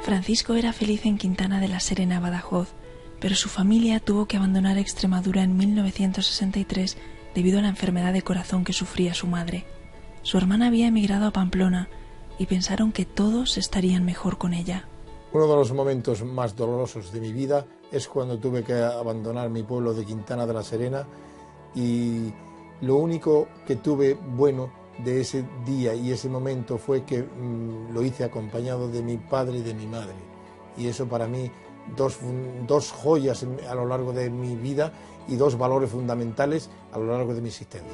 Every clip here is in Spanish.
Francisco era feliz en Quintana de la Serena, Badajoz, pero su familia tuvo que abandonar Extremadura en 1963 debido a la enfermedad de corazón que sufría su madre. Su hermana había emigrado a Pamplona y pensaron que todos estarían mejor con ella. Uno de los momentos más dolorosos de mi vida es cuando tuve que abandonar mi pueblo de Quintana de la Serena, y lo único que tuve bueno de ese día y ese momento fue que lo hice acompañado de mi padre y de mi madre, y eso para mí dos joyas a lo largo de mi vida y dos valores fundamentales a lo largo de mi existencia.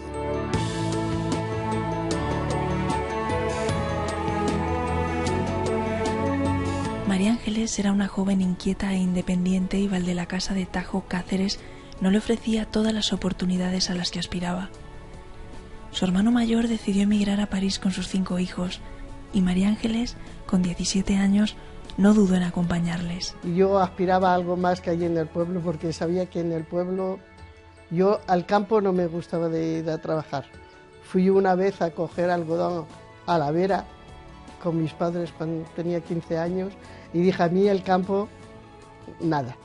María Ángeles era una joven inquieta e independiente, y Valdelacasa de Tajo, Cáceres, no le ofrecía todas las oportunidades a las que aspiraba. Su hermano mayor decidió emigrar a París con sus 5 hijos, y María Ángeles, con 17 años, no dudó en acompañarles. Yo aspiraba a algo más que allí en el pueblo, porque sabía que en el pueblo, yo al campo no me gustaba de ir a trabajar. Fui una vez a coger algodón a la vera con mis padres cuando tenía 15 años, y dije, a mí el campo, nada.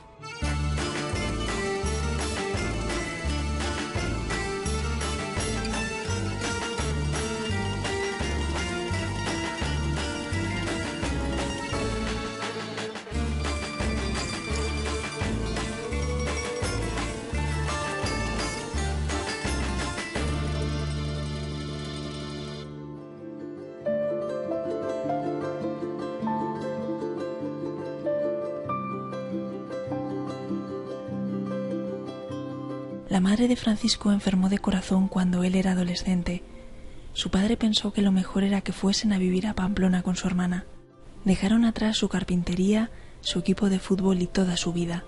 La madre de Francisco enfermó de corazón cuando él era adolescente. Su padre pensó que lo mejor era que fuesen a vivir a Pamplona con su hermana. Dejaron atrás su carpintería, su equipo de fútbol y toda su vida.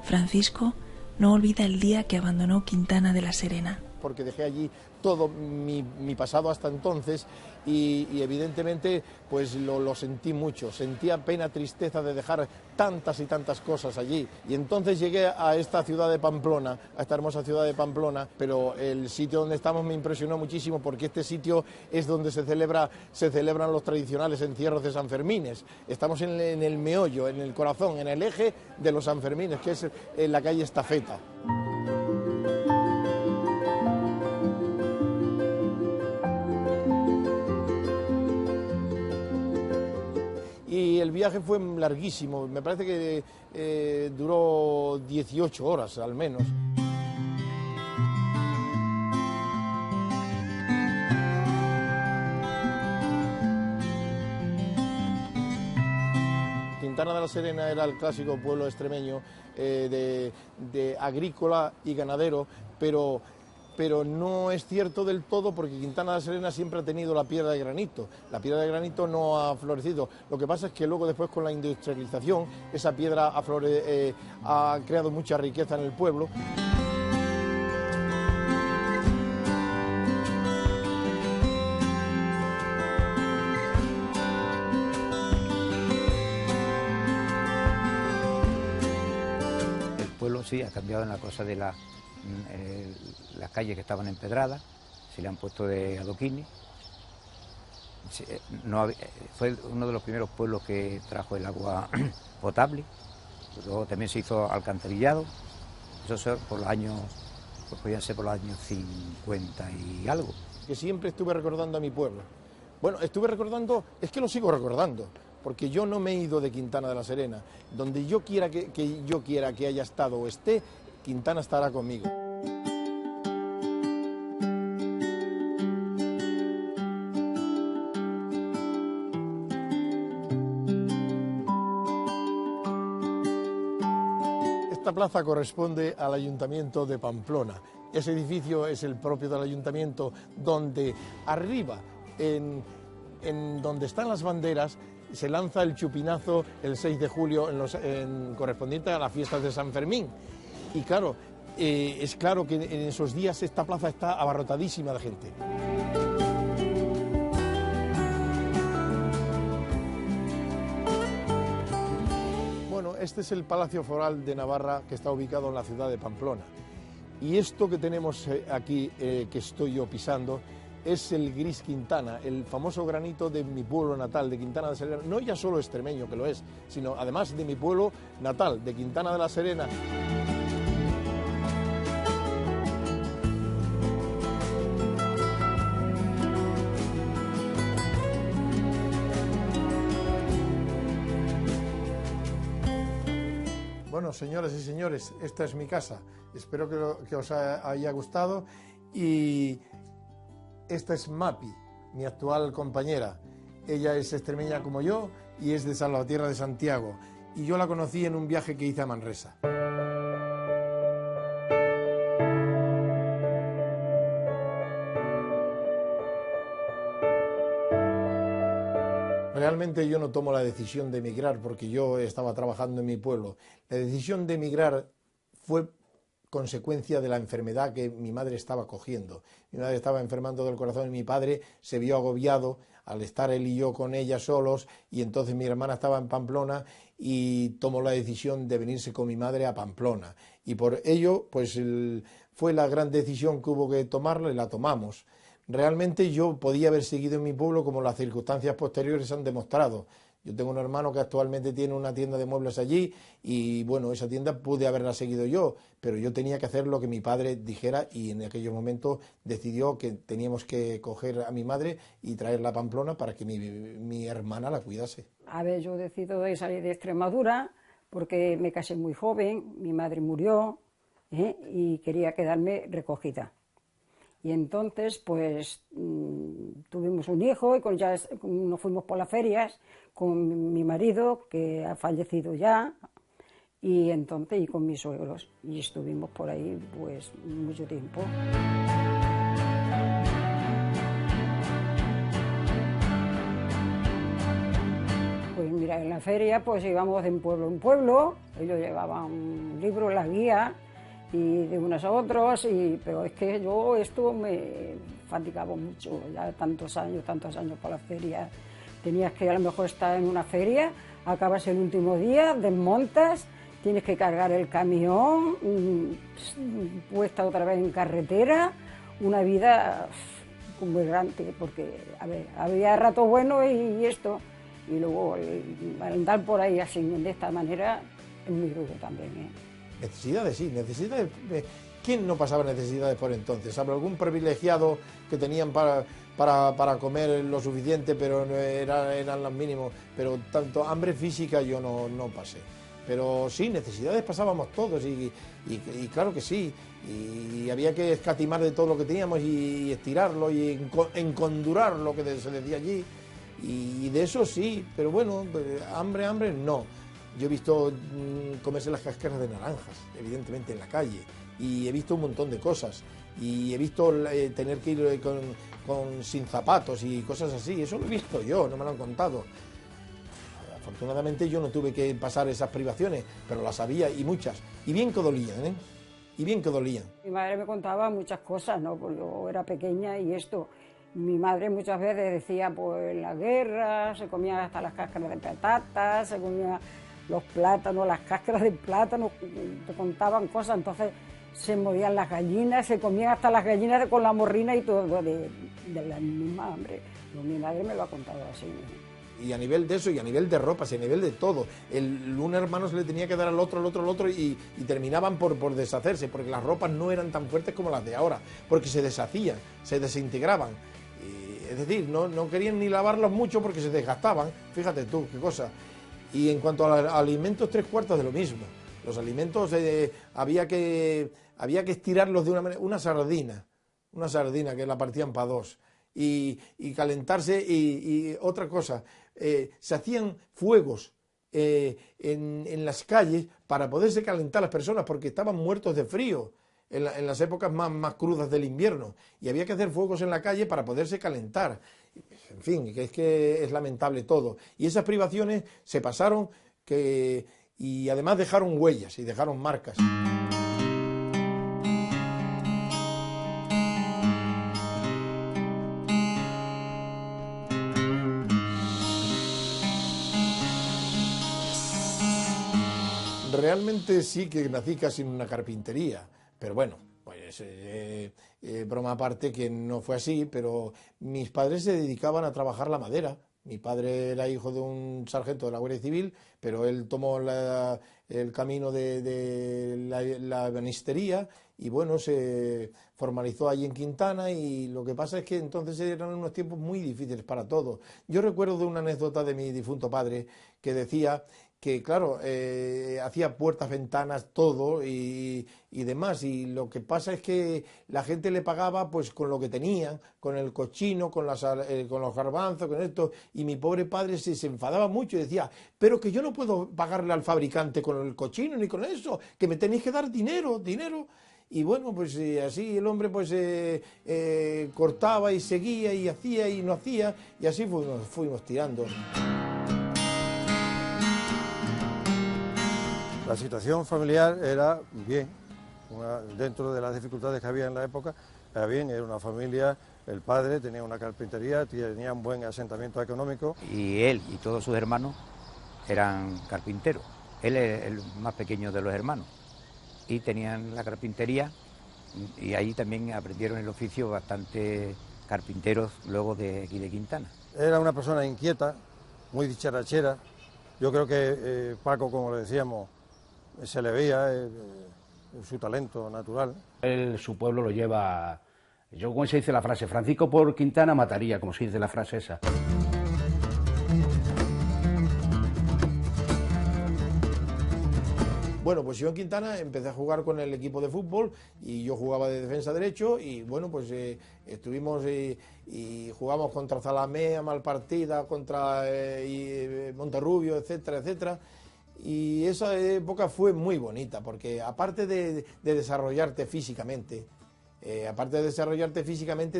Francisco no olvida el día que abandonó Quintana de la Serena. Porque dejé allí todo mi pasado hasta entonces y evidentemente pues lo sentí mucho, sentía pena, tristeza de dejar tantas y tantas cosas allí, y entonces llegué a esta ciudad de Pamplona, a esta hermosa ciudad de Pamplona, pero el sitio donde estamos me impresionó muchísimo, porque este sitio es donde se celebran los tradicionales encierros de Sanfermines. Estamos en el meollo, en el corazón, en el eje de los Sanfermines, que es en la calle Estafeta. Y el viaje fue larguísimo, me parece que duró 18 horas al menos. Quintana de la Serena era el clásico pueblo extremeño de agrícola y ganadero, pero no es cierto del todo, porque Quintana de la Serena siempre ha tenido la piedra de granito. La piedra de granito no ha florecido. Lo que pasa es que luego, después, con la industrialización, esa piedra ha creado mucha riqueza en el pueblo. El pueblo sí ha cambiado en la cosa de las calles que estaban empedradas, se le han puesto de adoquines. Fue uno de los primeros pueblos que trajo el agua potable. Luego también se hizo alcantarillado. Eso por los años, pues podían ser por los años 50 y algo. Que siempre estuve recordando a mi pueblo. Bueno, estuve recordando, es que lo sigo recordando, porque yo no me he ido de Quintana de la Serena. Donde yo quiera que haya estado o esté, Quintana estará conmigo. Esta plaza corresponde al Ayuntamiento de Pamplona. Ese edificio es el propio del Ayuntamiento, donde arriba, en donde están las banderas, se lanza el chupinazo el 6 de julio correspondiente a las fiestas de San Fermín. Y claro, es claro que en esos días esta plaza está abarrotadísima de gente. Bueno, este es el Palacio Foral de Navarra, que está ubicado en la ciudad de Pamplona. Y esto que tenemos aquí, que estoy yo pisando, es el gris Quintana, el famoso granito de mi pueblo natal, de Quintana de la Serena, no ya solo extremeño que lo es, sino además de mi pueblo natal, de Quintana de la Serena. Bueno, señoras y señores, esta es mi casa. Espero que os haya gustado. Y esta es Mapi, mi actual compañera. Ella es extremeña como yo y es de Salvatierra de Santiago. Y yo la conocí en un viaje que hice a Manresa. Realmente yo no tomo la decisión de emigrar porque yo estaba trabajando en mi pueblo. La decisión de emigrar fue consecuencia de la enfermedad que mi madre estaba cogiendo. Mi madre estaba enfermando del corazón y mi padre se vio agobiado al estar él y yo con ella solos, y entonces mi hermana estaba en Pamplona y tomó la decisión de venirse con mi madre a Pamplona. Y por ello, pues fue la gran decisión que hubo que tomarla y la tomamos. Realmente yo podía haber seguido en mi pueblo como las circunstancias posteriores han demostrado. Yo tengo un hermano que actualmente tiene una tienda de muebles allí y bueno, esa tienda pude haberla seguido yo, pero yo tenía que hacer lo que mi padre dijera y en aquellos momentos decidió que teníamos que coger a mi madre y traerla a Pamplona para que mi hermana la cuidase. A ver, yo decido de salir de Extremadura porque me casé muy joven, mi madre murió y quería quedarme recogida. Y entonces, pues, tuvimos un hijo y ya nos fuimos por las ferias con mi marido, que ha fallecido ya, y entonces, y con mis suegros. Y estuvimos por ahí, pues, mucho tiempo. Pues mira, en la feria, pues íbamos de un pueblo en pueblo, ellos llevaban un libro, la guía, y de unos a otros, pero es que yo esto me fatigaba mucho, ya tantos años por la feria. Tenías que a lo mejor estar en una feria, acabas el último día, desmontas, tienes que cargar el camión, puesta otra vez en carretera, una vida muy grande, porque a ver, había rato bueno y esto, y luego andar por ahí así, de esta manera, es muy duro también, Necesidades, sí, necesidades. ¿Quién no pasaba necesidades por entonces? ¿Habrá algún privilegiado que tenían para comer lo suficiente, pero eran los mínimos? Pero tanto hambre física yo no pasé. Pero sí, necesidades pasábamos todos y claro que sí. Y había que escatimar de todo lo que teníamos y estirarlo y encondurar lo que se decía allí. Y de eso sí, pero bueno, hambre no. Yo he visto comerse las cáscaras de naranjas, evidentemente, en la calle, y he visto un montón de cosas, y he visto tener que ir sin zapatos y cosas así. Eso lo he visto yo, no me lo han contado. Afortunadamente yo no tuve que pasar esas privaciones, pero las había y muchas, y bien que dolían, y bien que dolían. Mi madre me contaba muchas cosas, ¿no? Porque yo era pequeña y esto. Mi madre muchas veces decía, pues en la guerra se comían hasta las cáscaras de patatas, se comían los plátanos, las cáscaras de plátano, te contaban cosas, entonces se morían las gallinas, se comían hasta las gallinas con la morrina y todo, de la misma hambre. Mi madre me lo ha contado así. Y a nivel de eso, y a nivel de ropas, y a nivel de todo. Un hermano se le tenía que dar al otro, y terminaban por deshacerse, porque las ropas no eran tan fuertes como las de ahora, porque se deshacían, se desintegraban. Es decir, no querían ni lavarlos mucho porque se desgastaban. Fíjate tú, qué cosa. Y en cuanto a los alimentos, 3/4 de lo mismo. Los alimentos había que estirarlos de una manera. Una sardina que la partían para dos. Y calentarse y otra cosa. Se hacían fuegos en las calles para poderse calentar las personas porque estaban muertos de frío en las épocas más crudas del invierno. Y había que hacer fuegos en la calle para poderse calentar. En fin, que es lamentable todo. Y esas privaciones se pasaron y además dejaron huellas y dejaron marcas. Realmente sí que nací casi en una carpintería, pero bueno, pues pues broma aparte que no fue así, pero mis padres se dedicaban a trabajar la madera. Mi padre era hijo de un sargento de la Guardia Civil, pero él tomó el camino de la ebanistería y bueno, se formalizó allí en Quintana, y lo que pasa es que entonces eran unos tiempos muy difíciles para todos. Yo recuerdo de una anécdota de mi difunto padre que decía que claro, hacía puertas, ventanas, todo y demás, y lo que pasa es que la gente le pagaba pues con lo que tenían, con el cochino, con los garbanzos, con esto, y mi pobre padre se enfadaba mucho y decía, pero que yo no puedo pagarle al fabricante con el cochino ni con eso, que me tenéis que dar dinero. Y bueno, pues así el hombre pues cortaba y seguía y hacía y no hacía, y así fuimos tirando. La situación familiar era bien, dentro de las dificultades que había en la época, era bien, era una familia, el padre tenía una carpintería, tenía un buen asentamiento económico. Y él y todos sus hermanos eran carpinteros, él es el más pequeño de los hermanos, y tenían la carpintería, y ahí también aprendieron el oficio bastante carpinteros luego de aquí de Quintana. Era una persona inquieta, muy dicharachera, yo creo que Paco, como le decíamos, se le veía su talento natural. Él, su pueblo lo lleva, ¿cómo se dice la frase? Francisco por Quintana mataría, como se dice la frase esa. Bueno, pues yo en Quintana empecé a jugar con el equipo de fútbol y yo jugaba de defensa derecho y bueno, pues estuvimos y jugamos contra Zalamea, Malpartida, contra Monterrubio, etcétera, etcétera. Y esa época fue muy bonita porque aparte de desarrollarte físicamente,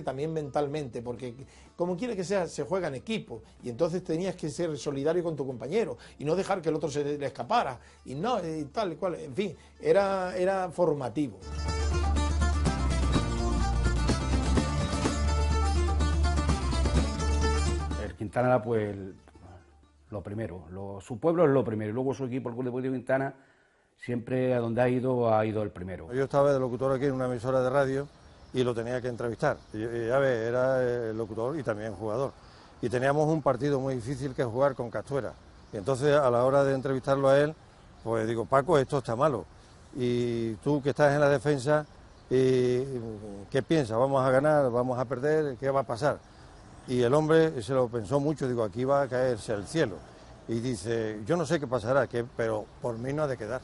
también mentalmente, porque como quiera que sea, se juega en equipo y entonces tenías que ser solidario con tu compañero y no dejar que el otro se le escapara y no, y tal y cual, en fin, era formativo. El Quintana era pues lo primero, su pueblo es lo primero, y luego su equipo, el Club Deportivo Quintana, siempre a donde ha ido el primero. Yo estaba de locutor aquí en una emisora de radio y lo tenía que entrevistar. Ya ves, era el locutor y también jugador. Y teníamos un partido muy difícil que jugar con Castuera. Y entonces a la hora de entrevistarlo a él, pues digo, Paco, esto está malo. Y tú que estás en la defensa, ¿qué piensas? ¿Vamos a ganar? ¿Vamos a perder? ¿Qué va a pasar? Y el hombre se lo pensó mucho, digo, aquí va a caerse el cielo. Y dice, yo no sé qué pasará, pero por mí no ha de quedar.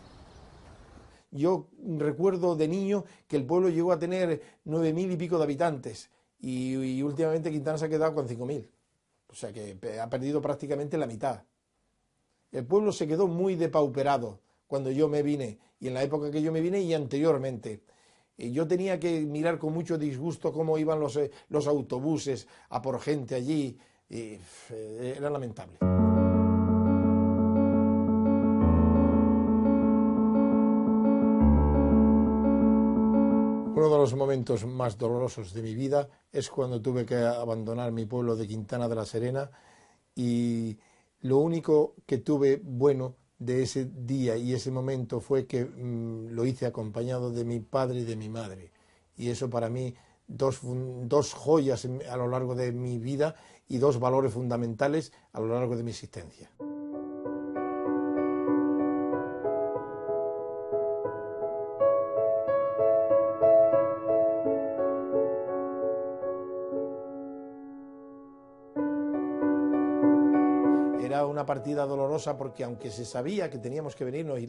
Yo recuerdo de niño que el pueblo llegó a tener 9.000 y pico de habitantes y últimamente Quintana se ha quedado con 5.000. O sea que ha perdido prácticamente la mitad. El pueblo se quedó muy depauperado cuando yo me vine y en la época que yo me vine y anteriormente. Yo tenía que mirar con mucho disgusto cómo iban los autobuses a por gente allí. Y era lamentable. Uno de los momentos más dolorosos de mi vida es cuando tuve que abandonar mi pueblo de Quintana de la Serena y lo único que tuve bueno de ese día y ese momento fue que lo hice acompañado de mi padre y de mi madre. Y eso para mí, dos joyas a lo largo de mi vida y dos valores fundamentales a lo largo de mi existencia. Era una partida dolorosa porque aunque se sabía que teníamos que venirnos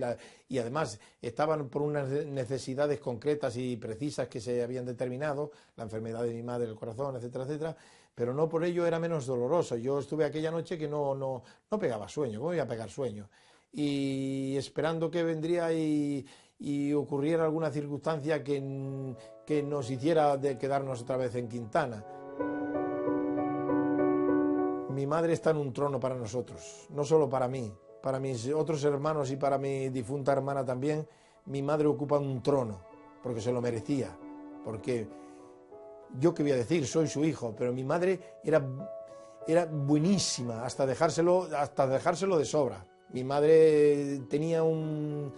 y además estaban por unas necesidades concretas y precisas que se habían determinado, la enfermedad de mi madre, el corazón, etcétera, etcétera, pero no por ello era menos doloroso. Yo estuve aquella noche que no pegaba sueño, ¿cómo iba a pegar sueño? Y esperando que vendría y ocurriera alguna circunstancia que nos hiciera quedarnos otra vez en Quintana. Mi madre está en un trono para nosotros, no solo para mí, para mis otros hermanos y para mi difunta hermana también. Mi madre ocupa un trono, porque se lo merecía, porque yo qué voy a decir, soy su hijo, pero mi madre era buenísima, hasta dejárselo de sobra. Mi madre tenía un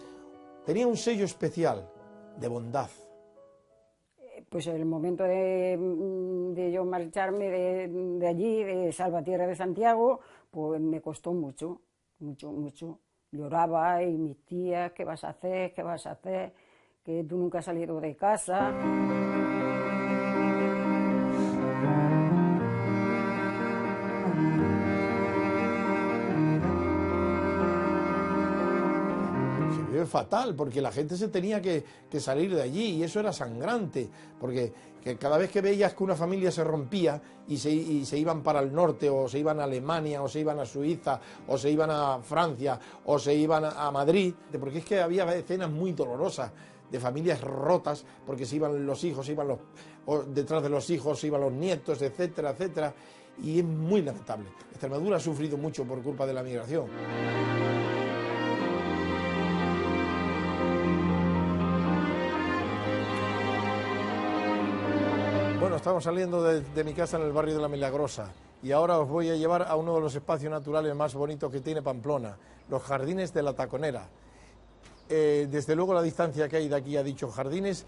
sello especial de bondad, Pues el momento de yo marcharme de allí, de Salvatierra de Santiago, pues me costó mucho, mucho, mucho. Lloraba y mis tías, ¿qué vas a hacer? ¿Qué vas a hacer? Que tú nunca has salido de casa. Fatal, porque la gente se tenía que salir de allí y eso era sangrante, porque que cada vez que veías que una familia se rompía y se iban para el norte, o se iban a Alemania, o se iban a Suiza, o se iban a Francia, o se iban a Madrid, porque es que había escenas muy dolorosas de familias rotas, porque se iban los hijos, detrás de los hijos se iban los nietos, etcétera, etcétera, y es muy lamentable. Extremadura ha sufrido mucho por culpa de la migración. Bueno, estamos saliendo de mi casa en el barrio de La Milagrosa y ahora os voy a llevar a uno de los espacios naturales más bonitos que tiene Pamplona, los Jardines de la Taconera. Desde luego la distancia que hay de aquí a dichos jardines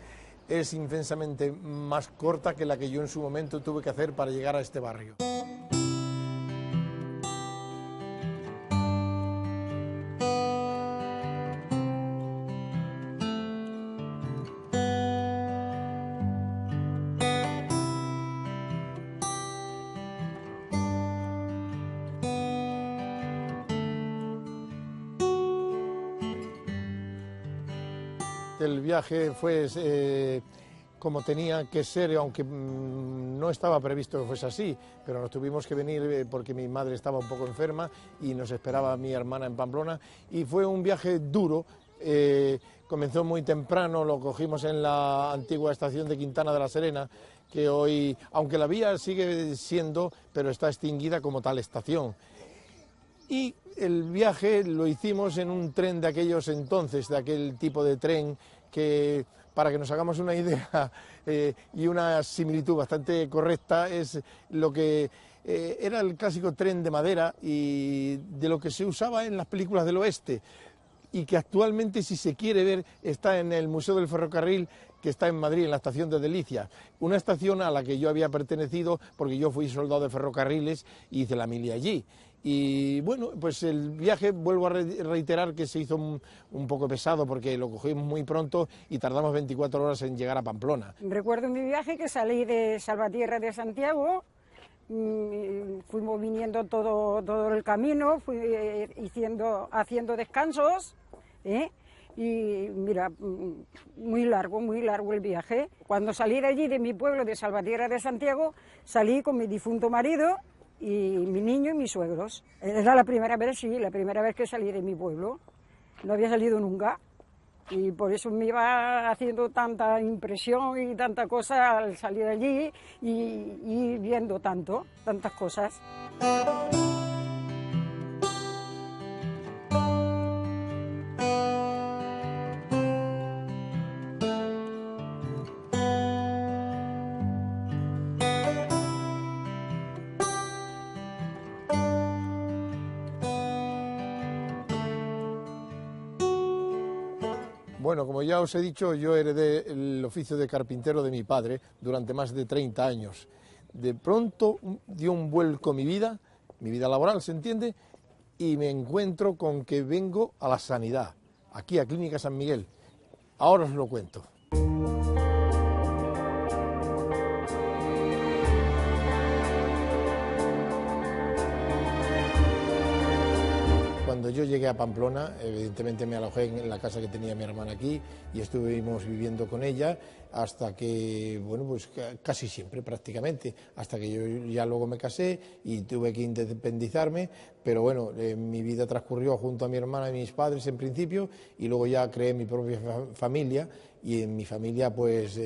es inmensamente más corta que la que yo en su momento tuve que hacer para llegar a este barrio. El viaje fue como tenía que ser, aunque no estaba previsto que fuese así, pero nos tuvimos que venir porque mi madre estaba un poco enferma y nos esperaba mi hermana en Pamplona, y fue un viaje duro. Comenzó muy temprano, lo cogimos en la antigua estación de Quintana de la Serena, que hoy, aunque la vía sigue siendo, pero está extinguida como tal estación. Y el viaje lo hicimos en un tren de aquellos entonces, de aquel tipo de tren que, para que nos hagamos una idea y una similitud bastante correcta, es lo que era el clásico tren de madera y de lo que se usaba en las películas del oeste, y que actualmente, si se quiere ver, está en el Museo del Ferrocarril, que está en Madrid, en la estación de Delicias, una estación a la que yo había pertenecido porque yo fui soldado de ferrocarriles y hice la mili allí. Y bueno, pues el viaje, vuelvo a reiterar que se hizo un poco pesado porque lo cogimos muy pronto y tardamos 24 horas en llegar a Pamplona. Recuerdo mi viaje que salí de Salvatierra de Santiago, fuimos viniendo todo el camino, fui haciendo descansos, y mira, muy largo el viaje. Cuando salí de allí, de mi pueblo, de Salvatierra de Santiago, salí con mi difunto marido y mi niño y mis suegros. Era la primera vez, sí, la primera vez que salí de mi pueblo. No había salido nunca y por eso me iba haciendo tanta impresión y tanta cosa al salir de allí y viendo tantas cosas. Bueno, como ya os he dicho, yo heredé el oficio de carpintero de mi padre durante más de 30 años. De pronto dio un vuelco mi vida laboral, ¿se entiende? Y me encuentro con que vengo a la sanidad, aquí a Clínica San Miguel. Ahora os lo cuento. Cuando yo llegué a Pamplona, evidentemente me alojé en la casa que tenía mi hermana aquí y estuvimos viviendo con ella hasta que, bueno, pues casi siempre prácticamente, hasta que yo ya luego me casé y tuve que independizarme, pero bueno, mi vida transcurrió junto a mi hermana y mis padres en principio y luego ya creé mi propia familia, y en mi familia pues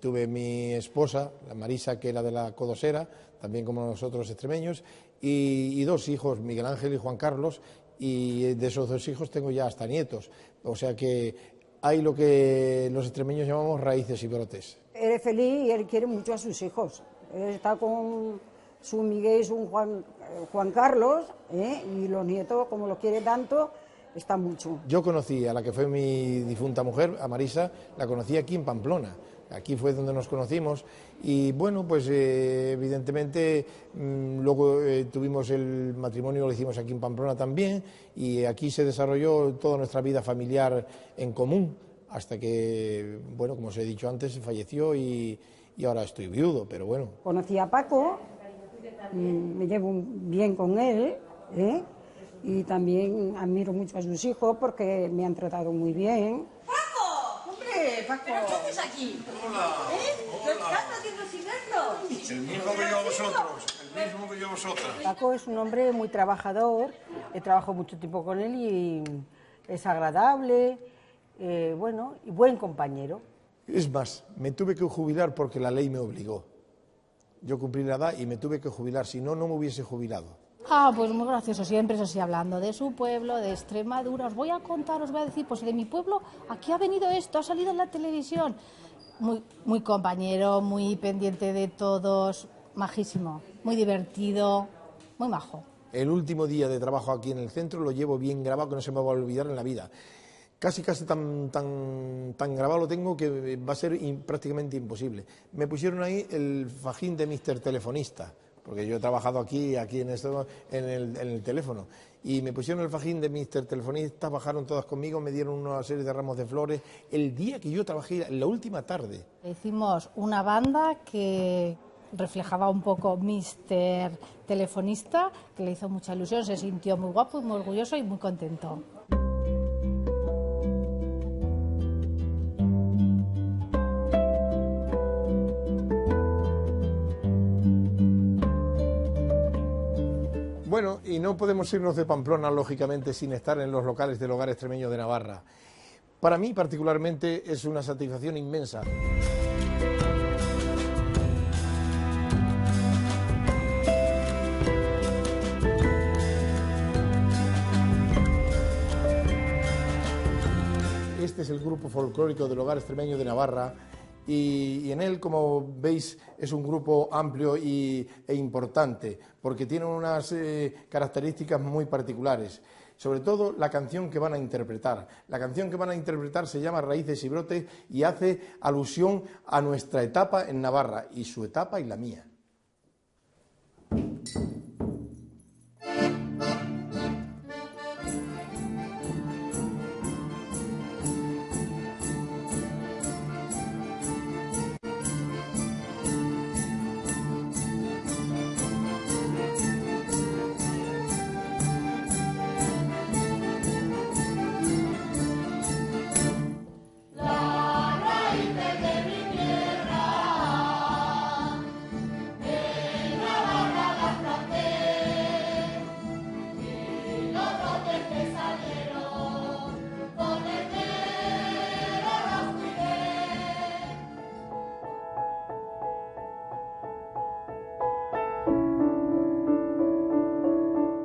tuve mi esposa, la Marisa, que era de la Codosera, también como nosotros extremeños, y dos hijos, Miguel Ángel y Juan Carlos, y de esos dos hijos tengo ya hasta nietos, o sea que hay lo que los extremeños llamamos raíces y brotes. Él es feliz y él quiere mucho a sus hijos. Él está con su Miguel y su Juan Carlos, y los nietos, como los quiere tanto, está mucho. Yo conocí a la que fue mi difunta mujer, a Marisa, la conocí aquí en Pamplona. Aquí fue donde nos conocimos y bueno, pues evidentemente luego tuvimos el matrimonio, lo hicimos aquí en Pamplona también y aquí se desarrolló toda nuestra vida familiar en común hasta que, bueno, como os he dicho antes, falleció y ahora estoy viudo, pero bueno. Conocí a Paco, me llevo bien con él, y también admiro mucho a sus hijos porque me han tratado muy bien. ¡Paco! ¡Hombre, Paco! ¿Pero qué haces aquí? Hola. ¿Qué estás haciendo sin vernos? El mismo que yo a vosotros, el mismo que yo a vosotras. Paco es un hombre muy trabajador, he trabajado mucho tiempo con él y es agradable, bueno, y buen compañero. Es más, me tuve que jubilar porque la ley me obligó. Yo cumplí la edad y me tuve que jubilar, si no, no me hubiese jubilado. Ah, pues muy gracioso siempre, eso sí, hablando de su pueblo, de Extremadura. Os voy a contar, os voy a decir, pues de mi pueblo, aquí ha venido esto, ha salido en la televisión. Muy compañero, muy pendiente de todos, majísimo, muy divertido, muy majo. El último día de trabajo aquí en el centro lo llevo bien grabado, que no se me va a olvidar en la vida. Casi tan grabado lo tengo que va a ser prácticamente imposible. Me pusieron ahí el fajín de Mr. Telefonista, porque yo he trabajado aquí en el teléfono, y me pusieron el fajín de Mr. Telefonista, bajaron todas conmigo, me dieron una serie de ramos de flores. El día que yo trabajé, en la última tarde. Hicimos una banda que reflejaba un poco Mr. Telefonista, que le hizo mucha ilusión, se sintió muy guapo, muy orgulloso y muy contento. Bueno, y no podemos irnos de Pamplona, lógicamente, sin estar en los locales del Hogar Extremeño de Navarra. Para mí, particularmente, es una satisfacción inmensa. Este es el grupo folclórico del Hogar Extremeño de Navarra. Y en él, como veis, es un grupo amplio e importante, porque tiene unas características muy particulares. Sobre todo la canción que van a interpretar. La canción que van a interpretar se llama Raíces y Brotes y hace alusión a nuestra etapa en Navarra, y su etapa y la mía.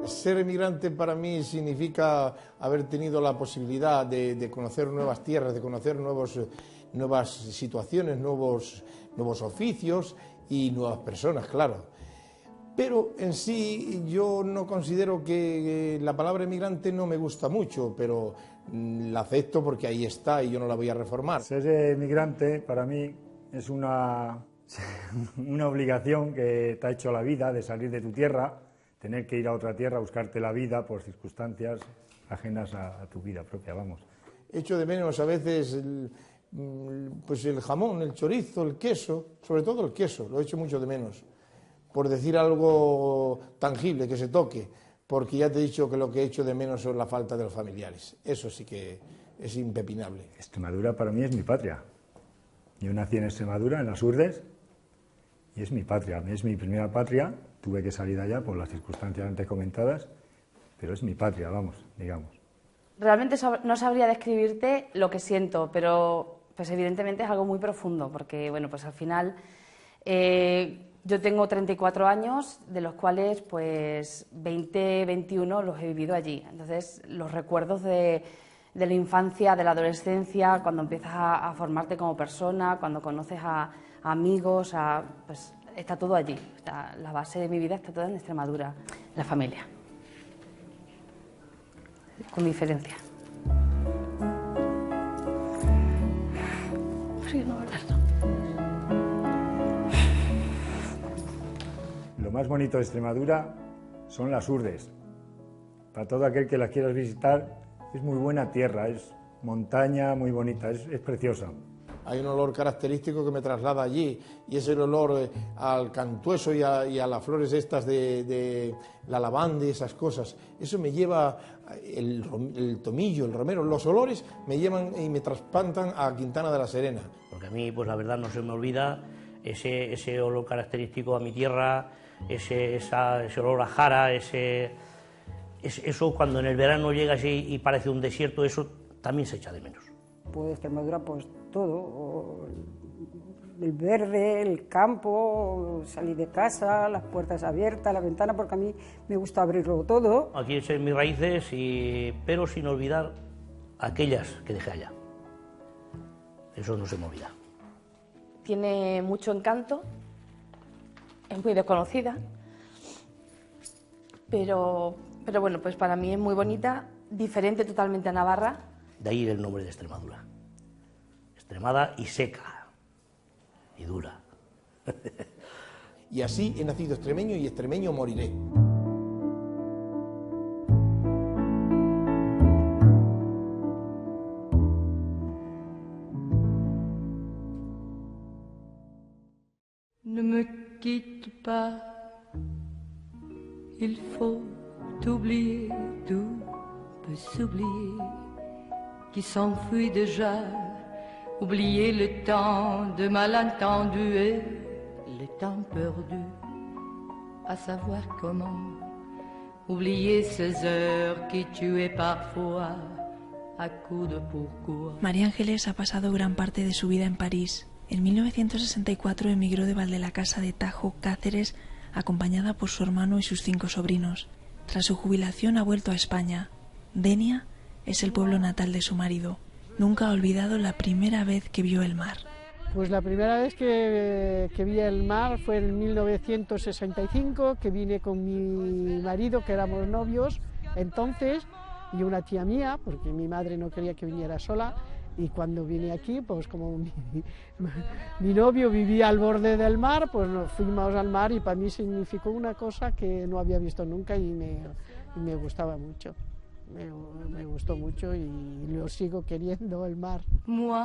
Ser emigrante para mí significa haber tenido la posibilidad de conocer nuevas tierras, de conocer nuevas situaciones, nuevos oficios y nuevas personas, claro. Pero en sí yo no considero que la palabra emigrante no me gusta mucho, pero la acepto porque ahí está y yo no la voy a reformar. Ser emigrante para mí es una obligación que te ha hecho la vida de salir de tu tierra, tener que ir a otra tierra, buscarte la vida por circunstancias ajenas a tu vida propia, vamos. Echo de menos a veces pues el jamón, el chorizo, el queso, sobre todo el queso, lo echo mucho de menos, por decir algo tangible, que se toque, porque ya te he dicho que lo que echo de menos son la falta de los familiares. Eso sí que es impepinable. Extremadura para mí es mi patria. Yo nací en Extremadura, en las Urdes, y es mi patria, es mi primera patria. Tuve que salir allá por las circunstancias antes comentadas, pero es mi patria, vamos, digamos. Realmente no sabría describirte lo que siento, pero pues evidentemente es algo muy profundo, porque bueno, pues al final yo tengo 34 años, de los cuales pues 20, 21 los he vivido allí. Entonces los recuerdos de la infancia, de la adolescencia, cuando empiezas a formarte como persona, cuando conoces a amigos, pues está todo allí. La base de mi vida está toda en Extremadura, la familia, con diferencia. Frío no hablar, ¿no? más bonito de Extremadura son las Urdes. Para todo aquel que las quiera visitar, es muy buena tierra, es montaña muy bonita, es preciosa. Hay un olor característico que me traslada allí, y es el olor al cantueso y a las flores estas de la lavanda y esas cosas. Eso me lleva, el tomillo, el romero, los olores me llevan y me trasplantan a Quintana de la Serena. Porque a mí, pues la verdad, no se me olvida ese olor característico a mi tierra, ese olor a jara, eso cuando en el verano llegas y parece un desierto, eso también se echa de menos. Pues Extremadura, pues todo, el verde, el campo, salir de casa, las puertas abiertas, la ventana, porque a mí me gusta abrirlo todo. Aquí son mis raíces, pero sin olvidar aquellas que dejé allá. Eso no se me olvida. Tiene mucho encanto, es muy desconocida, pero bueno, pues para mí es muy bonita, diferente totalmente a Navarra. De ahí el nombre de Extremadura. Extremada y seca, y dura. Y así he nacido extremeño y extremeño moriré. Ne me quitte pas, il faut oublier, tout peut s'oublier, qui s'enfuit déjà, oublier le temps de malentendu et le temps perdu, à savoir comment, oublier ces heures qui tuaient parfois à coups de pourquoi. María Ángeles ha pasado gran parte de su vida en París. En 1964 emigró de Valdelacasa de Tajo, Cáceres, acompañada por su hermano y sus 5 sobrinos. Tras su jubilación ha vuelto a España. Denia es el pueblo natal de su marido. Nunca ha olvidado la primera vez que vio el mar. Pues la primera vez que vi el mar fue en 1965, que vine con mi marido, que éramos novios entonces, y una tía mía, porque mi madre no quería que viniera sola. Y cuando vine aquí, pues como mi novio vivía al borde del mar, pues nos fuimos al mar y para mí significó una cosa que no había visto nunca y me gustaba mucho. Me gustó mucho y lo sigo queriendo, el mar. Moi,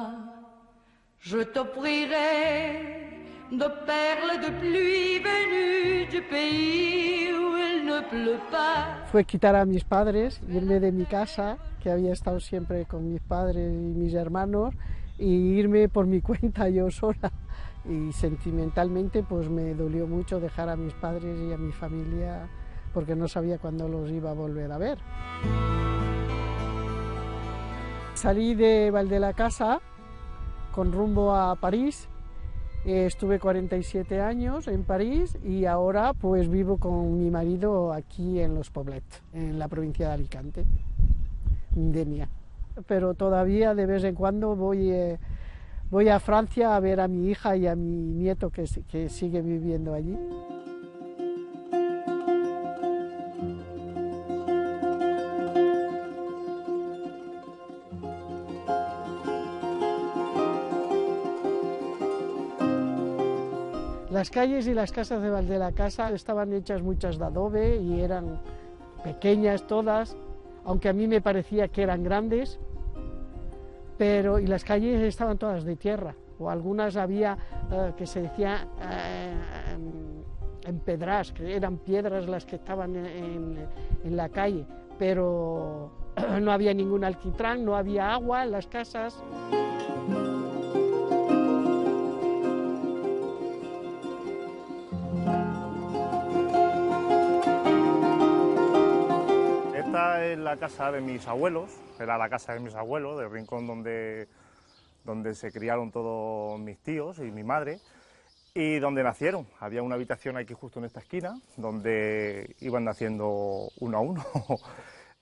je t'offrirai de perles de pluie venues du pays où il ne pleut pas. Fue quitar a mis padres, irme de mi casa, que había estado siempre con mis padres y mis hermanos, y irme por mi cuenta yo sola. Y sentimentalmente pues me dolió mucho dejar a mis padres y a mi familia, porque no sabía cuándo los iba a volver a ver. Salí de Valdelacasa con rumbo a París. Estuve 47 años en París y ahora pues vivo con mi marido aquí en Los Poblets, en la provincia de Alicante, Denia. Pero todavía de vez en cuando voy a Francia a ver a mi hija y a mi nieto que sigue viviendo allí. Las calles y las casas de Valdelacasa estaban hechas muchas de adobe y eran pequeñas todas, aunque a mí me parecía que eran grandes, y las calles estaban todas de tierra, o algunas había que se decía empedradas, que eran piedras las que estaban en la calle, pero no había ningún alquitrán, no había agua en las casas. Esta es la casa de mis abuelos, era la casa de mis abuelos, del rincón donde se criaron todos mis tíos y mi madre, y donde nacieron. Había una habitación aquí justo en esta esquina, donde iban naciendo uno a uno.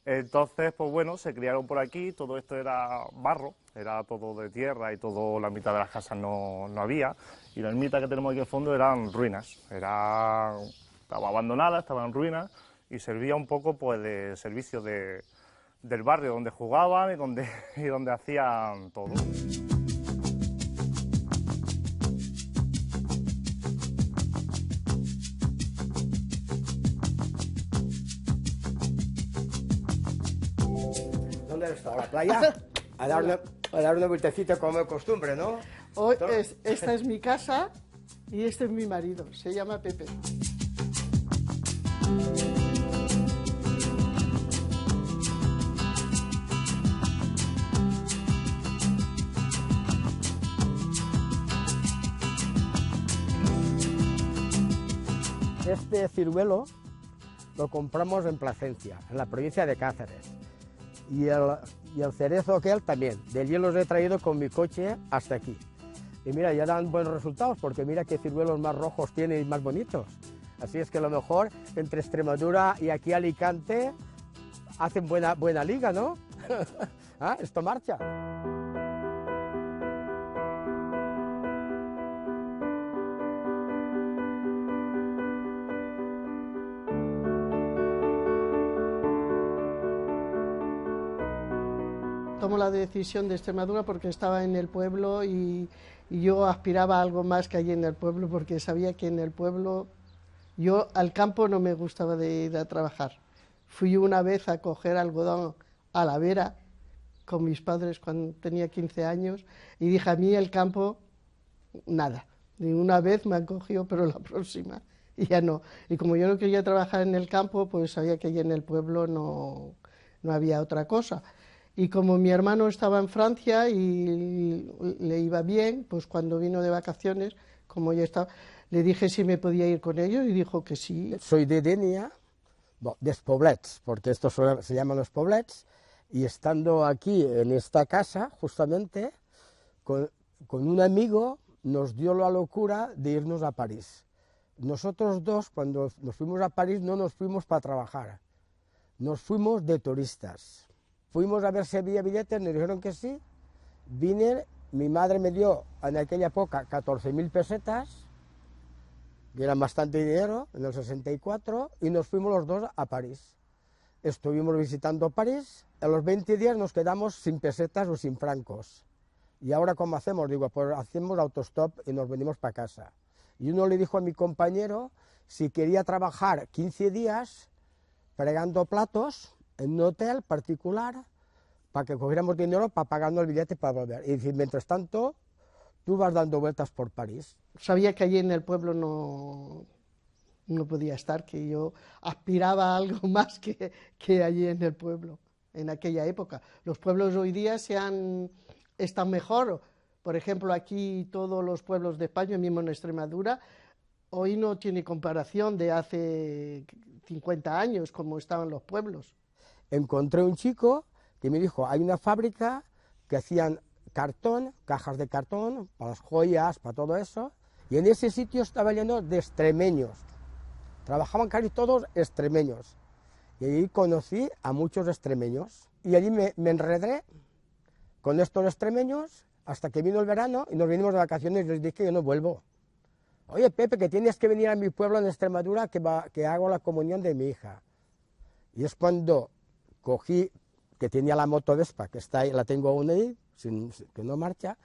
Entonces, pues bueno, se criaron por aquí, todo esto era barro, era todo de tierra y todo, la mitad de las casas no había, y la ermita que tenemos aquí al fondo eran ruinas, estaba abandonada, estaba en ruinas, y servía un poco pues de servicio del barrio donde jugaban y donde hacían todo. ¿Dónde está? ¿A la playa? A dar una vueltecita como de costumbre, ¿no? Hoy esta es mi casa y este es mi marido, se llama Pepe. Este ciruelo lo compramos en Plasencia, en la provincia de Cáceres. Y el cerezo aquel también. De allí los he traído con mi coche hasta aquí. Y mira, ya dan buenos resultados, porque mira qué ciruelos más rojos tiene y más bonitos. Así es que a lo mejor entre Extremadura y aquí Alicante hacen buena liga, ¿no? ¿Ah? Esto marcha. Tomo la decisión de Extremadura porque estaba en el pueblo y yo aspiraba a algo más que allí en el pueblo, porque sabía que en el pueblo, yo al campo no me gustaba de ir a trabajar. Fui una vez a coger algodón a la vera con mis padres cuando tenía 15 años y dije, a mí el campo, nada. Ni una vez me han cogido, pero la próxima y ya no. Y como yo no quería trabajar en el campo, pues sabía que allí en el pueblo no había otra cosa. Y como mi hermano estaba en Francia y le iba bien, pues cuando vino de vacaciones, como ya estaba, le dije si me podía ir con ellos y dijo que sí. Soy de Denia, de Poblets, porque estos se llaman los Poblets, y estando aquí en esta casa, justamente, con un amigo nos dio la locura de irnos a París. Nosotros dos, cuando nos fuimos a París, no nos fuimos para trabajar, nos fuimos de turistas. Fuimos a ver si había billetes, nos dijeron que sí, vine, mi madre me dio en aquella época 14.000 pesetas, que eran bastante dinero, en el 64, y nos fuimos los dos a París. Estuvimos visitando París, a los 20 días nos quedamos sin pesetas o sin francos. Y ahora, ¿cómo hacemos? Digo, pues hacemos autostop y nos venimos para casa. Y uno le dijo a mi compañero si quería trabajar 15 días fregando platos en un hotel particular para que cogiéramos dinero para pagarnos el billete para volver. Y decir, mientras tanto, tú vas dando vueltas por París. Sabía que allí en el pueblo no podía estar, que yo aspiraba a algo más que allí en el pueblo, en aquella época. Los pueblos hoy día están mejor. Por ejemplo, aquí todos los pueblos de España, mismo en Extremadura, hoy no tiene comparación de hace 50 años como estaban los pueblos. Encontré un chico que me dijo, hay una fábrica que hacían cartón, cajas de cartón, para las joyas, para todo eso, y en ese sitio estaba lleno de extremeños. Trabajaban casi todos extremeños. Y allí conocí a muchos extremeños. Y allí me enredé con estos extremeños hasta que vino el verano y nos vinimos de vacaciones y les dije que yo no vuelvo. Oye, Pepe, que tienes que venir a mi pueblo en Extremadura que hago la comunión de mi hija. Y es cuando cogí, que tenía la moto Vespa, que está ahí, la tengo aún ahí, que no marcha,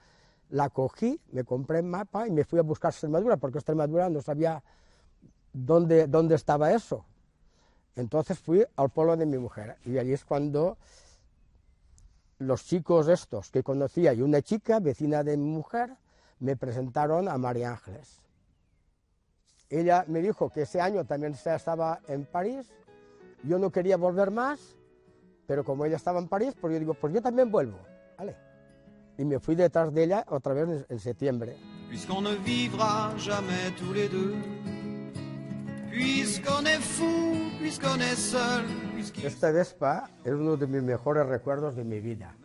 la cogí, me compré el mapa y me fui a buscar Extremadura, porque Extremadura no sabía dónde estaba eso. Entonces fui al pueblo de mi mujer, y allí es cuando los chicos estos que conocía y una chica, vecina de mi mujer, me presentaron a María Ángeles. Ella me dijo que ese año también estaba en París, yo no quería volver más, pero como ella estaba en París, pues yo digo, pues yo también vuelvo, ¿vale? Y me fui detrás de ella otra vez en septiembre. Puisqu'on ne vivra jamais tous les deux, puisqu'on est fou, puisqu'on est seul. Esta Vespa es uno de mis mejores recuerdos de mi vida.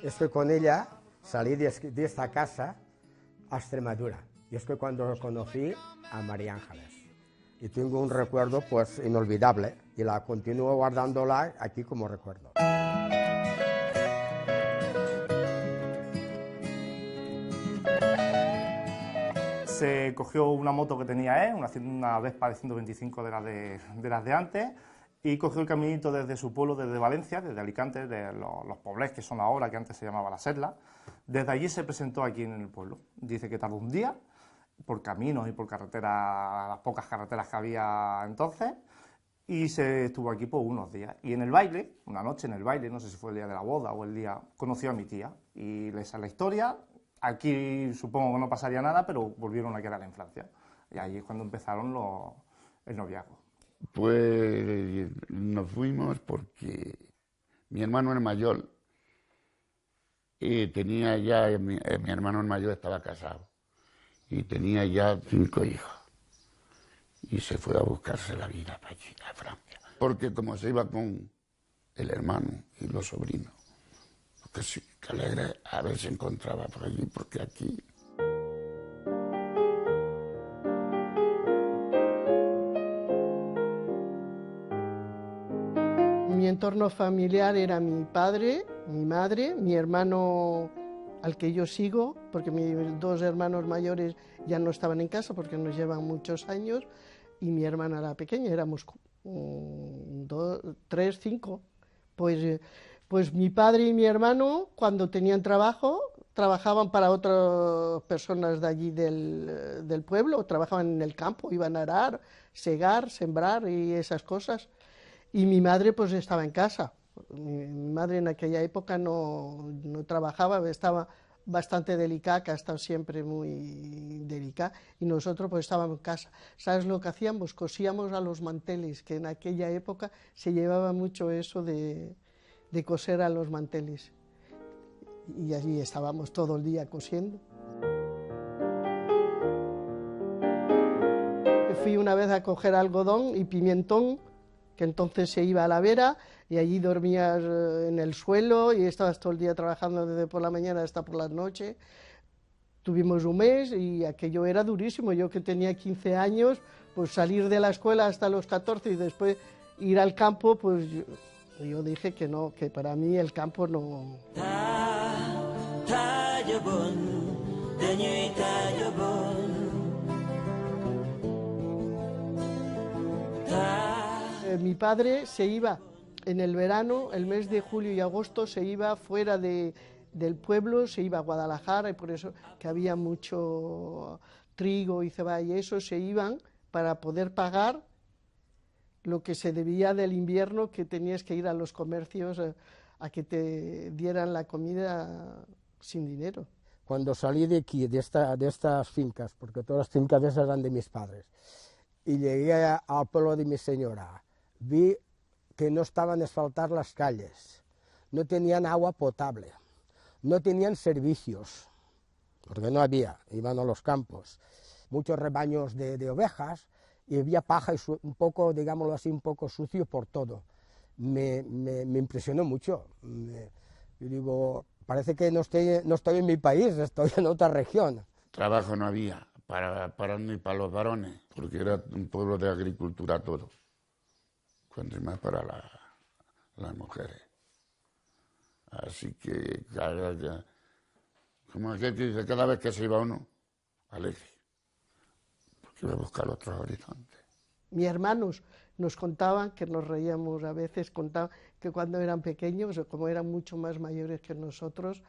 Es que con ella salí de esta casa a Extremadura. Y es que cuando conocí a María Ángeles. Y tengo un recuerdo pues inolvidable y la continúo guardándola aquí como recuerdo. Se cogió una moto que tenía una Vespa de 125 de las de antes, y cogió el caminito desde su pueblo, desde Valencia, desde Alicante, de los Poblets que son ahora, que antes se llamaba La Serla. Desde allí se presentó aquí en el pueblo. Dice que tardó un día, por caminos y por carreteras, las pocas carreteras que había entonces, y se estuvo aquí por unos días. Y en el baile, una noche en el baile, no sé si fue el día de la boda o el día, conoció a mi tía y le sale la historia. Aquí supongo que no pasaría nada, pero volvieron a quedar en Francia. Y ahí es cuando empezaron el noviazgo. Pues nos fuimos porque mi hermano el mayor tenía ya, mi hermano el mayor estaba casado y tenía ya 5 hijos. Y se fue a buscarse la vida para allí, a Francia. Porque como se iba con el hermano y los sobrinos, porque sí, que alegre a ver si encontraba por allí, porque aquí... Mi entorno familiar era mi padre, mi madre, mi hermano al que yo sigo, porque mis 2 hermanos mayores ya no estaban en casa porque nos llevan muchos años, y mi hermana la pequeña, éramos 2, 3, 5. Pues mi padre y mi hermano, cuando tenían trabajo, trabajaban para otras personas de allí del pueblo, trabajaban en el campo, iban a arar, segar, sembrar y esas cosas. Y mi madre pues estaba en casa. Mi madre en aquella época no trabajaba, estaba bastante delicada, que ha estado siempre muy delicada, y nosotros pues estábamos en casa. ¿Sabes lo que hacíamos? Cosíamos a los manteles, que en aquella época se llevaba mucho eso de coser a los manteles. Y allí estábamos todo el día cosiendo. Fui una vez a coger algodón y pimentón, que entonces se iba a la vera, y allí dormías en el suelo y estabas todo el día trabajando desde por la mañana hasta por la noche. Tuvimos un mes y aquello era durísimo. Yo que tenía 15 años, pues salir de la escuela hasta los 14 y después ir al campo, pues yo dije que no, que para mí el campo no... Mi padre se iba en el verano, el mes de julio y agosto, se iba fuera del pueblo, se iba a Guadalajara, y por eso que había mucho trigo y cebada y eso, se iban para poder pagar lo que se debía del invierno, que tenías que ir a los comercios a que te dieran la comida sin dinero. Cuando salí de aquí, de estas fincas, porque todas las fincas esas eran de mis padres, y llegué al pueblo de mi señora, vi que no estaban asfaltadas las calles, no tenían agua potable, no tenían servicios, porque no había, iban a los campos, muchos rebaños de ovejas, y había paja y un poco, digámoslo así, un poco sucio por todo. Me impresionó mucho. Yo digo, parece que no estoy en mi país, estoy en otra región. Trabajo no había ni para los varones, porque era un pueblo de agricultura todo, cuanto más para las mujeres. Así que como aquel que dice, cada vez que se iba uno, alegre, porque iba a buscar otros horizontes. Mis hermanos nos contaban, que nos reíamos a veces, contaban que cuando eran pequeños, como eran mucho más mayores que nosotros,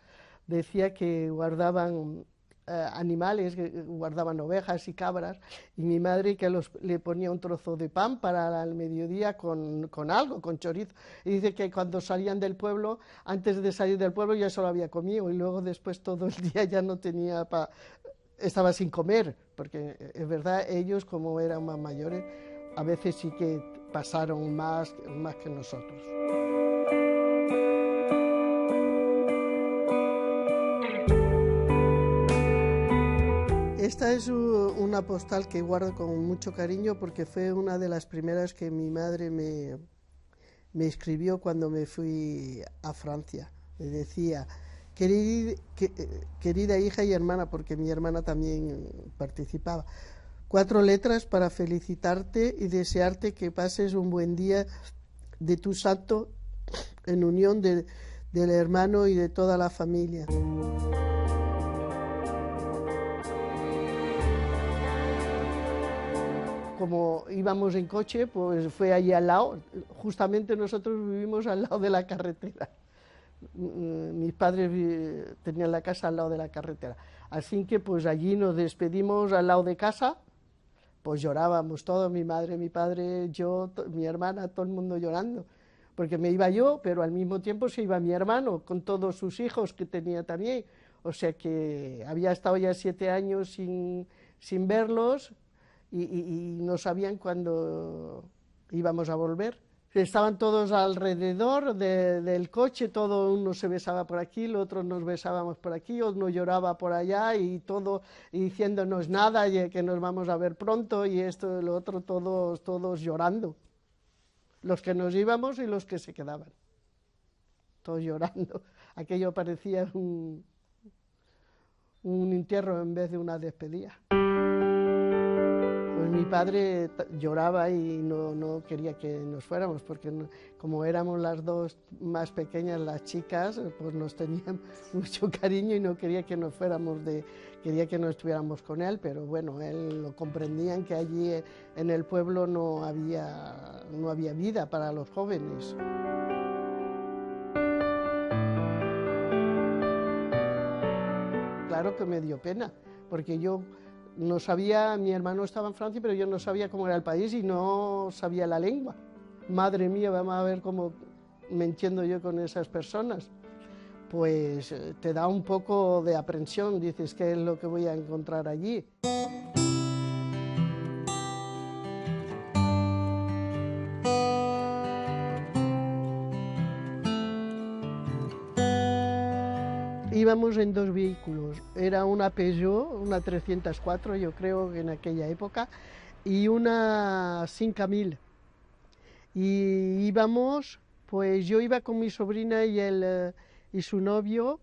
decía que guardaban animales, que guardaban ovejas y cabras, y mi madre que le ponía un trozo de pan para el mediodía con algo, con chorizo. Y dice que cuando salían del pueblo, antes de salir del pueblo ya solo había comido, y luego después todo el día ya no tenía estaba sin comer, porque es verdad, ellos como eran más mayores, a veces sí que pasaron más que nosotros. Esta es una postal que guardo con mucho cariño porque fue una de las primeras que mi madre me escribió cuando me fui a Francia. Me decía, querida hija y hermana, porque mi hermana también participaba, 4 letras para felicitarte y desearte que pases un buen día de tu santo en unión del hermano y de toda la familia. Como íbamos en coche, pues fue allí al lado, justamente nosotros vivimos al lado de la carretera. Mis padres tenían la casa al lado de la carretera, así que pues allí nos despedimos al lado de casa, pues llorábamos todos, mi madre, mi padre, yo, mi hermana, todo el mundo llorando, porque me iba yo, pero al mismo tiempo se iba mi hermano, con todos sus hijos que tenía también, o sea que había estado ya 7 años sin verlos y no sabían cuándo íbamos a volver. Estaban todos alrededor del coche, todo uno se besaba por aquí, el otro nos besábamos por aquí, uno lloraba por allá y todo y diciéndonos nada, y que nos vamos a ver pronto y esto y lo otro, todos llorando. Los que nos íbamos y los que se quedaban, todos llorando. Aquello parecía un entierro en vez de una despedida. Pues mi padre lloraba y no quería que nos fuéramos, porque como éramos las dos más pequeñas, las chicas, pues nos tenían mucho cariño y no quería que nos fuéramos, quería que no estuviéramos con él, pero bueno, él lo comprendían que allí en el pueblo no había vida para los jóvenes. Claro que me dio pena, porque yo no sabía, mi hermano estaba en Francia, pero yo no sabía cómo era el país y no sabía la lengua. Madre mía, vamos a ver cómo me entiendo yo con esas personas. Pues te da un poco de aprensión, dices, ¿qué es lo que voy a encontrar allí? Íbamos en 2 vehículos, era una Peugeot, una 304 yo creo que en aquella época, y una 5000. Y íbamos, pues yo iba con mi sobrina y su novio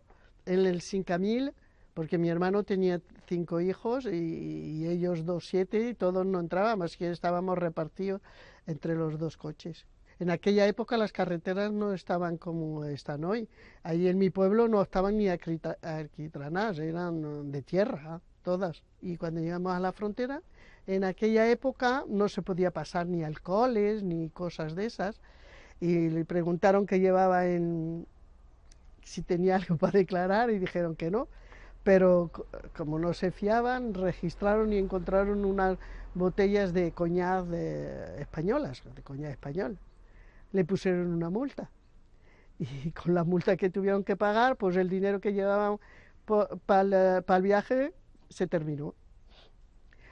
en el 5000, porque mi hermano tenía 5 hijos y ellos 2, 7, y todos no entrábamos, que estábamos repartidos entre los 2 coches. En aquella época las carreteras no estaban como están hoy. Ahí en mi pueblo no estaban ni alquitranadas, eran de tierra, todas. Y cuando llegamos a la frontera, en aquella época no se podía pasar ni alcoholes ni cosas de esas. Y le preguntaron qué llevaba si tenía algo para declarar y dijeron que no. Pero como no se fiaban, registraron y encontraron unas botellas de coñac españolas, de coñac español. Le pusieron una multa y con la multa que tuvieron que pagar, pues el dinero que llevaban para el viaje se terminó.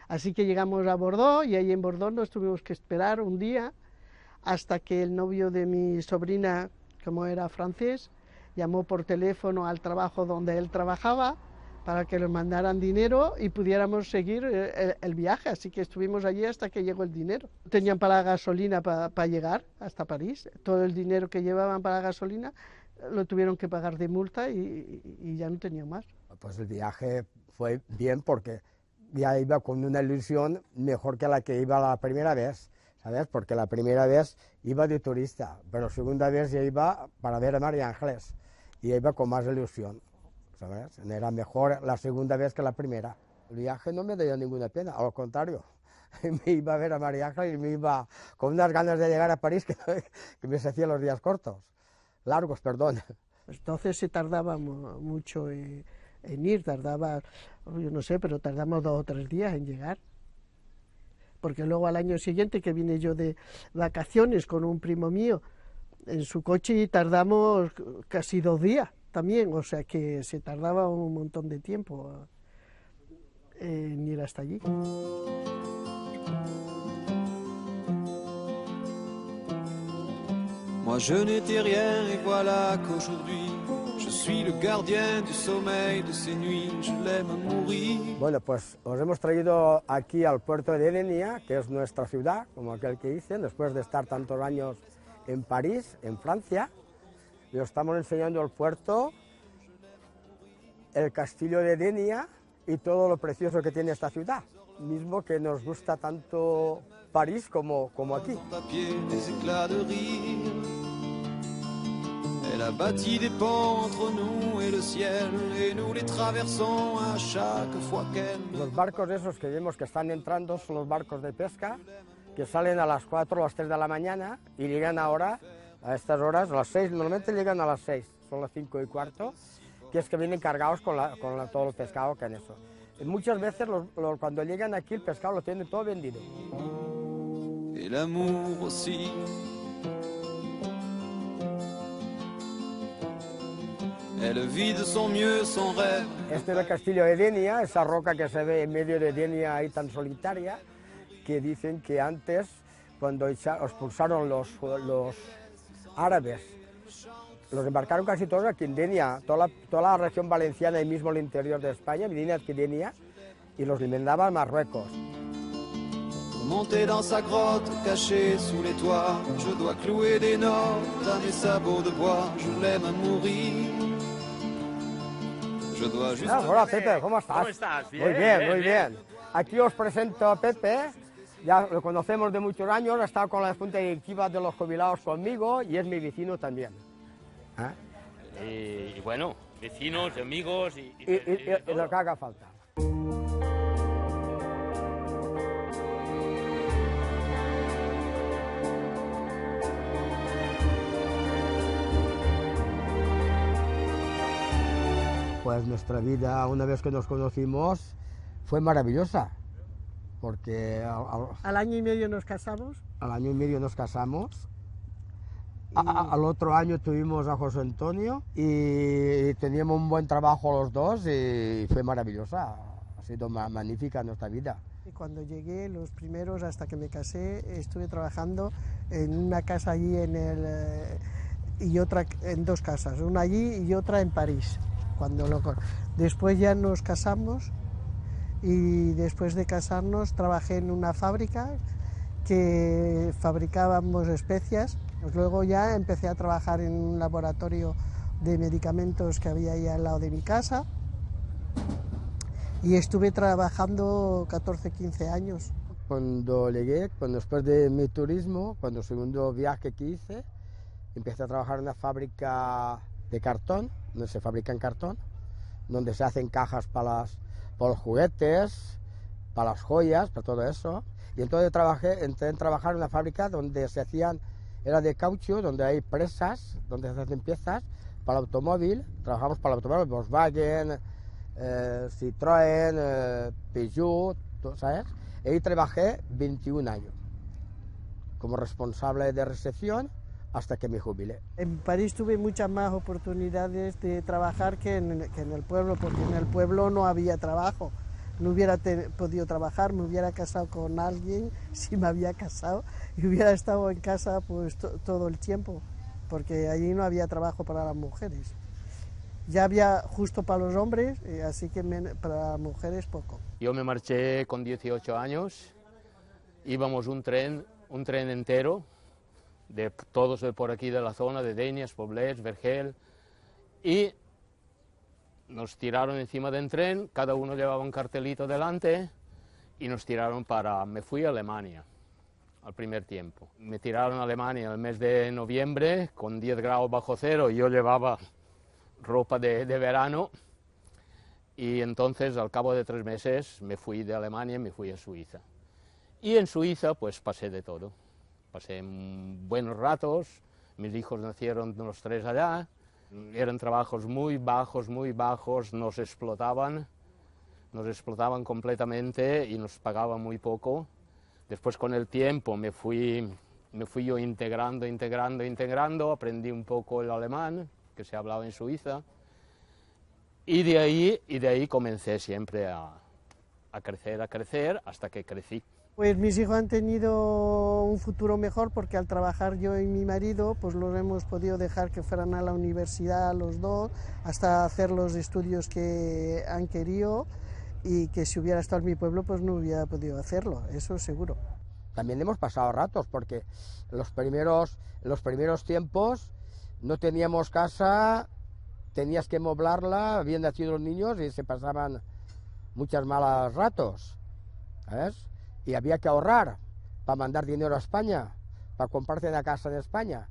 Así que llegamos a Bordeaux y ahí en Bordeaux nos tuvimos que esperar un día hasta que el novio de mi sobrina, como era francés, llamó por teléfono al trabajo donde él trabajaba para que nos mandaran dinero y pudiéramos seguir el viaje, así que estuvimos allí hasta que llegó el dinero. Tenían para la gasolina para llegar hasta París, todo el dinero que llevaban para la gasolina lo tuvieron que pagar de multa y ya no tenían más. Pues el viaje fue bien porque ya iba con una ilusión mejor que la que iba la primera vez, ¿sabes? Porque la primera vez iba de turista, pero la segunda vez ya iba para ver a María Ángeles y iba con más ilusión. ¿Sabes? Era mejor la segunda vez que la primera. El viaje no me dio ninguna pena, al contrario. Me iba a ver a María Ángeles y me iba con unas ganas de llegar a París que me se hacían los días cortos. Largos, perdón. Entonces se tardaba mucho en ir, tardaba, yo no sé, pero tardamos 2 o 3 días en llegar. Porque luego al año siguiente que vine yo de vacaciones con un primo mío en su coche y tardamos casi 2 días. También, o sea que se tardaba un montón de tiempo en ir hasta allí. Moi je n'étais rien et voilà qu'aujourd'hui je suis le gardien du sommeil de ces nuits, je l'aime à mourir. Bueno, pues os hemos traído aquí al puerto de Denia, que es nuestra ciudad, como aquel que dicen, después de estar tantos años en París, en Francia. Y os estamos enseñando el puerto, el castillo de Denia y todo lo precioso que tiene esta ciudad, mismo que nos gusta tanto París como aquí. Elle a bâti des ponts entre nous et le ciel, et nous les traversons à chaque fois qu'elle... Los barcos esos que vemos que están entrando son los barcos de pesca, que salen a las 4 o las 3 de la mañana y llegan ahora, a estas horas, a las 6, normalmente llegan a las 6, son las 5:15, que es que vienen cargados con todo el pescado que han hecho. muchas veces cuando llegan aquí el pescado lo tienen todo vendido. Et l'amour aussi. Elle vit de son mieux son rêve. Este es el castillo de Denia, esa roca que se ve en medio de Denia ahí tan solitaria, que dicen que antes, cuando expulsaron los árabes, los embarcaron casi todos aquí en Denia, toda la región valenciana y mismo el interior de España, venían aquí Denia, y los mandaban a Marruecos. Monter dans sa grotte, cachée sous les toits, je dois clouer des notes à mes sabots de bois, je l'aime à mourir. Je dois juste... Hola Pepe, ¿cómo estás? ¿Cómo estás? Bien, muy bien, muy bien. Aquí os presento a Pepe, ya lo conocemos de muchos años, ha estado con la junta directiva de los jubilados conmigo y es mi vecino también. Y bueno, vecinos, amigos y lo que haga falta. Pues nuestra vida, una vez que nos conocimos, fue maravillosa, porque al año y medio nos casamos. Al año y medio nos casamos. Al otro año tuvimos a José Antonio y teníamos un buen trabajo los dos y fue maravillosa, ha sido magnífica nuestra vida. Y cuando llegué, los primeros, hasta que me casé, estuve trabajando en una casa allí y otra en dos casas, una allí y otra en París. Después ya nos casamos y después de casarnos trabajé en una fábrica que fabricábamos especias. Luego ya empecé a trabajar en un laboratorio de medicamentos que había ahí al lado de mi casa y estuve trabajando 14, 15 años. Cuando llegué, después de mi turismo, cuando el segundo viaje que hice, empecé a trabajar en una fábrica de cartón, donde se fabrican cartón, donde se hacen cajas para los juguetes, para las joyas, para todo eso. Y entonces entré a trabajar en una fábrica donde se hacían, era de caucho, donde hay presas, donde se hacen piezas para el automóvil. Trabajamos para el automóvil, Volkswagen, Citroën, Peugeot, ¿sabes? Y ahí trabajé 21 años como responsable de recepción, hasta que me jubilé. En París tuve muchas más oportunidades de trabajar que en el pueblo, porque en el pueblo no había trabajo. No hubiera podido trabajar, me hubiera casado con alguien, si me había casado, y hubiera estado en casa pues todo el tiempo, porque allí no había trabajo para las mujeres. Ya había justo para los hombres, así que para las mujeres poco. Yo me marché con 18 años, íbamos un tren entero, de todos de por aquí de la zona, de Denia, Poblets, Vergel, y nos tiraron encima del tren, cada uno llevaba un cartelito delante, y nos tiraron me fui a Alemania, al primer tiempo. Me tiraron a Alemania el mes de noviembre, con 10 grados bajo cero, y yo llevaba ropa de verano, y entonces al cabo de 3 meses me fui de Alemania y me fui a Suiza. Y en Suiza pues pasé de todo. Pasé buenos ratos, mis hijos nacieron los 3 allá, eran trabajos muy bajos, nos explotaban completamente y nos pagaban muy poco. Después con el tiempo me fui yo integrando, aprendí un poco el alemán, que se hablaba en Suiza, y de ahí comencé siempre a crecer hasta que crecí. Pues mis hijos han tenido un futuro mejor porque al trabajar yo y mi marido, pues los hemos podido dejar que fueran a la universidad los dos, hasta hacer los estudios que han querido, y que si hubiera estado en mi pueblo pues no hubiera podido hacerlo, eso seguro. También hemos pasado ratos porque en los primeros tiempos no teníamos casa, tenías que moblarla, habían nacido los niños y se pasaban muchos malos ratos, ¿sabes? Y había que ahorrar para mandar dinero a España, para comprarse una casa en España.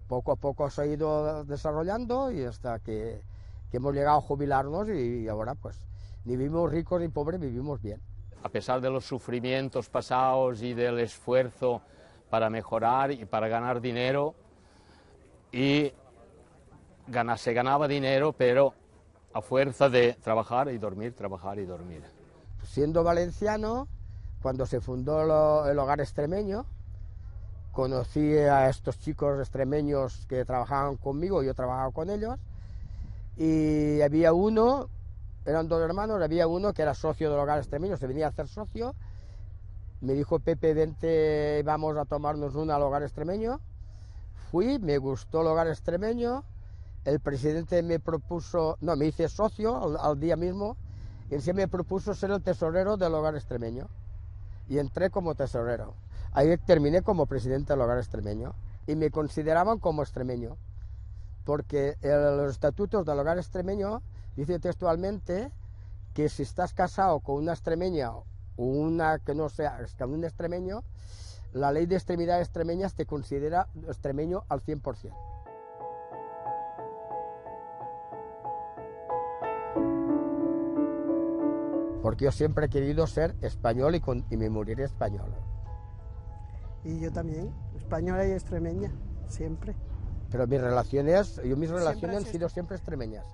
Poco a poco se ha ido desarrollando y hasta que hemos llegado a jubilarnos y ahora pues ni vivimos ricos ni pobres, vivimos bien. A pesar de los sufrimientos pasados y del esfuerzo para mejorar y para ganar dinero, se ganaba dinero, pero a fuerza de trabajar y dormir, siendo valenciano, cuando se fundó el hogar extremeño, conocí a estos chicos extremeños que trabajaban conmigo, yo trabajaba con ellos, y había uno, eran dos hermanos, había uno que era socio del hogar extremeño, se venía a hacer socio, me dijo: Pepe, vente, vamos a tomarnos una al hogar extremeño. Fui, me gustó el hogar extremeño, el presidente me propuso, no, me hice socio al día mismo, y él me propuso ser el tesorero del hogar extremeño, y entré como tesorero. Ahí terminé como presidente del hogar extremeño, y me consideraban como extremeño, porque los estatutos del hogar extremeño dice textualmente que si estás casado con una extremeña o una que no sea con un extremeño, la ley de extremidades extremeñas te considera extremeño al 100%. Porque yo siempre he querido ser español y me moriré español. Y yo también, española y extremeña, siempre. Pero mis relaciones han sido siempre extremeñas.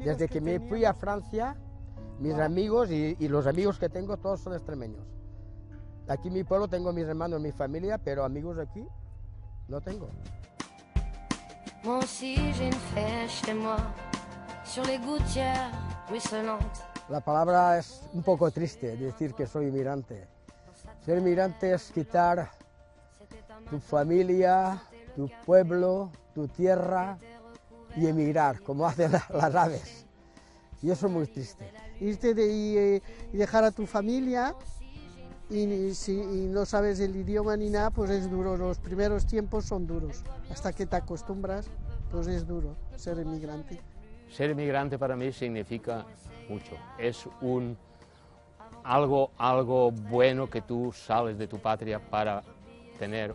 Desde que me fui a Francia, mis amigos y los amigos que tengo, todos son extremeños. Aquí en mi pueblo tengo mis hermanos, mi familia, pero amigos aquí no tengo. Moi aussi j'ai une ferme chez moi, sur les gouttières ruisselantes. La palabra es un poco triste, decir que soy inmigrante. Ser inmigrante es quitar tu familia, tu pueblo, tu tierra y emigrar, como hacen las aves. Y eso es muy triste. Irte y dejar a tu familia y si no sabes el idioma ni nada, pues es duro. Los primeros tiempos son duros. Hasta que te acostumbras, pues es duro ser inmigrante. Ser inmigrante para mí significa mucho. Es algo bueno que tú sales de tu patria para tener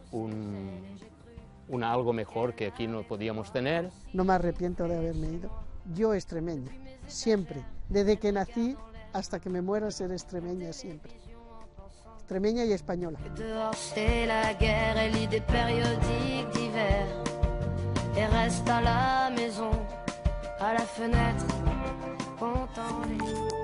algo mejor que aquí no podíamos tener. No me arrepiento de haberme ido. Yo extremeña, siempre. Desde que nací hasta que me muera seré extremeña siempre. Extremeña y española. Dehors c'est la guerre, elle lit des périodiques d'hiver et reste à la maison, à la fenêtre, content.